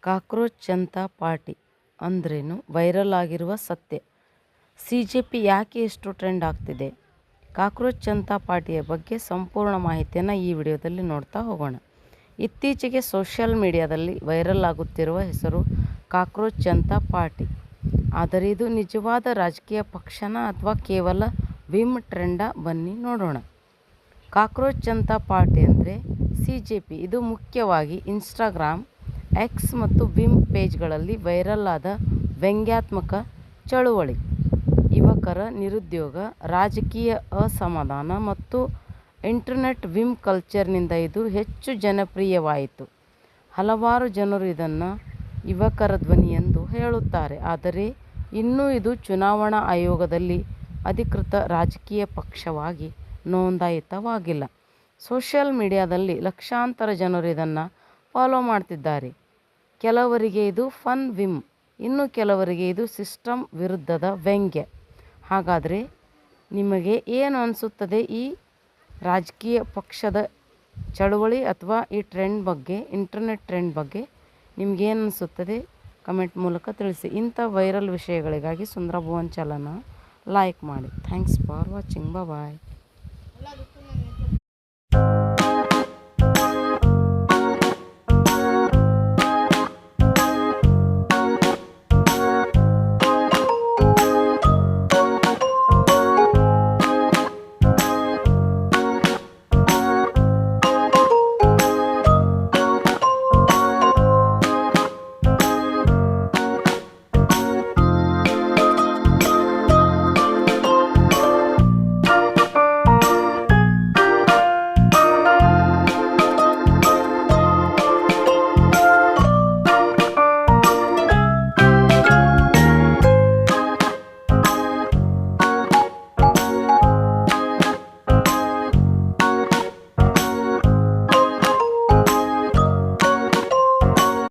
Cockroach Janata party ಅಂದ್ರೇನು? Viral ಆಗಿರುವ ಸತ್ಯ. CJP ಯಾಕೆ ಇಷ್ಟು ಟ್ರೆಂಡ್ ಆಗ್ತಿದೆ? ಕಾಕ್ರೋಚ್ ಜನತಾ ಪಾರ್ಟಿಯ ಬಗ್ಗೆ ಸಂಪೂರ್ಣ ಮಾಹಿತಿಯನ್ನು ಈ ವಿಡಿಯೋದಲ್ಲಿ ನೋಡ್ತಾ ಹೋಗೋಣ. ಇತ್ತೀಚೆಗೆ ಸೋಷಿಯಲ್ ಮೀಡಿಯಾದಲ್ಲಿ ವೈರಲ್ ಆಗುತ್ತಿರುವ ಹೆಸರು ಕಾಕ್ರೋಚ್ ಜನತಾ ಪಾರ್ಟಿ. ಆದರೆ ಇದು ನಿಜವಾದ ರಾಜಕೀಯ ಪಕ್ಷನಾ ಅಥವಾ ಕೇವಲ ವಿಮ್ ಟ್ರೆಂಡಾ? ಬನ್ನಿ ನೋಡೋಣ. ಕಾಕ್ರೋಚ್ ಜನತಾ ಪಾರ್ಟಿ ಅಂದರೆ CJP. ಇದು ಮುಖ್ಯವಾಗಿ ಇನ್ಸ್ಟಾಗ್ರಾಮ್, ಎಕ್ಸ್ ಮತ್ತು ವಿಮ್ ಪೇಜ್ಗಳಲ್ಲಿ ವೈರಲ್ ಆದ ವ್ಯಂಗ್ಯಾತ್ಮಕ ಚಳುವಳಿ. ಯುವಕರ ನಿರುದ್ಯೋಗ, ರಾಜಕೀಯ ಅಸಮಾಧಾನ ಮತ್ತು ಇಂಟರ್ನೆಟ್ ವಿಮ್ ಕಲ್ಚರ್ನಿಂದ ಇದು ಹೆಚ್ಚು ಜನಪ್ರಿಯವಾಯಿತು. ಹಲವಾರು ಜನರು ಇದನ್ನು ಯುವಕರ ಧ್ವನಿ ಎಂದು ಹೇಳುತ್ತಾರೆ, ಆದರೆ ಇನ್ನೂ ಇದು ಚುನಾವಣಾ ಆಯೋಗದಲ್ಲಿ ಅಧಿಕೃತ ರಾಜಕೀಯ ಪಕ್ಷವಾಗಿ ನೋಂದಾಯಿತವಾಗಿಲ್ಲ. ಸೋಷಿಯಲ್ ಮೀಡಿಯಾದಲ್ಲಿ ಲಕ್ಷಾಂತರ ಜನರು ಇದನ್ನು ಫಾಲೋ ಮಾಡ್ತಿದ್ದಾರೆ. ಕೆಲವರಿಗೆ ಇದು ಫನ್ ವಿಮ್, ಇನ್ನು ಕೆಲವರಿಗೆ ಇದು ಸಿಸ್ಟಮ್ ವಿರುದ್ಧದ ವ್ಯಂಗ್ಯ. ಹಾಗಾದರೆ ನಿಮಗೆ ಏನು ಅನಿಸುತ್ತದೆ ಈ ರಾಜಕೀಯ ಪಕ್ಷದ ಚಳುವಳಿ ಅಥವಾ ಈ ಟ್ರೆಂಡ್ ಬಗ್ಗೆ, ಇಂಟರ್ನೆಟ್ ಟ್ರೆಂಡ್ ಬಗ್ಗೆ ನಿಮಗೇನು ಅನಿಸುತ್ತದೆ? ಕಮೆಂಟ್ ಮೂಲಕ ತಿಳಿಸಿ. ಇಂಥ ವೈರಲ್ ವಿಷಯಗಳಿಗಾಗಿ ಸುಂದರ ಭುವನ್ ಚಾನಲ್ನ ಲೈಕ್ ಮಾಡಿ. Thanks for watching. ಬಾಯ್.